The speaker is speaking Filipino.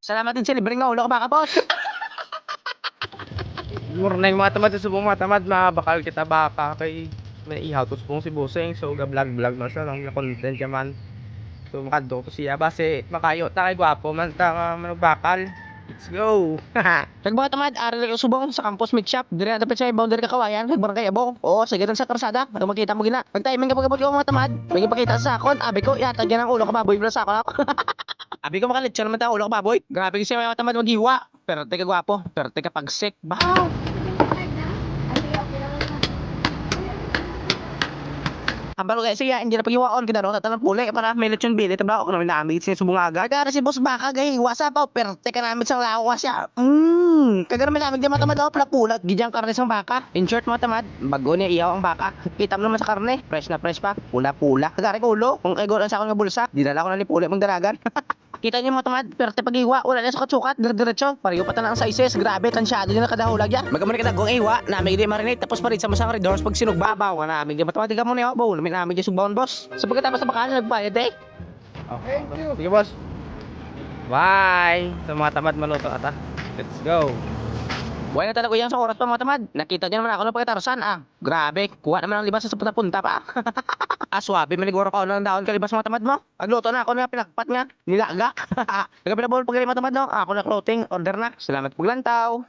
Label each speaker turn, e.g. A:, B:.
A: Salamat din sa libreng nga ulo ka baka, boss.
B: Morning mga tamad, subong mga tamad, bakal kita baka kay may ihaw to subong si Buseng. So ga-vlog na siya lang na content yaman. So makadto ko siya base makayo ta kay gwapo man ta bakal. Let's go.
A: Nagbaga tamad, aral ko subong sa campus meat shop. Dire na dapat sa boundary ka kawayan, nagbarangay abong. Oo, sige rin sa karsada. Pag makita mo gina. Pag timing kapag ko mga tamad, may ipakita sa akon. Abi ko, yata dyan ang ulo ka baboy para sa ako. Abi ko makalitsyon naman ta ulo ka baboy. Grabe kasi mga tamad maghiwa. Pero teka gwapo, pero teka pagsik. Baw! Ambalo guys, siya hindi na paghiwaon kinaro tatanang puli para may lechon bili tabla ko namin namin sin subungaga. Gara si boss baka gay WhatsApp pa pero teka namin sa lawas siya. Kagara namin di matamad daw pula gijang karne sa baka. In short mga tamad, bago niya iyaw ang baka. Kita mo naman sa karne, fresh na fresh pa, pula-pula. Kagara ko ulo, kung egoran sa akong nga bulsa, dinala ko na ni puli mong dalagan. Kita niyo mga tamad, pero te pag-iwa, wala na sukat-sukat, dire-diretso. Pareho pa tanang sizes, grabe, tansyado din nakadahulag yan. Magamit ka dagong iwa, namin di marinate, tapos parit sa masang redors pag sinugbabaw, namin di matawad, tiga mo niyo, bowl, namin di sugbawon, boss. Sa pagkatapos sa bakalan, nagbayad eh.
B: Thank you. Sige boss. Bye. Sa mga tamad maluto ata. Let's go.
A: Buhay na talaga yan sa oras pa mga tamad. Nakita niyo naman ako ng pagkatarosan, Grabe, kuha naman ang libas sa punta-punta pa. Swabe, maliguro ka ng daon kalibas mga tamad mo. Agluto na ako na pinakpat nga, nilaga. Nagapinabawal pag mga tamad no, ako na clothing, order na. Salamat paglantaw.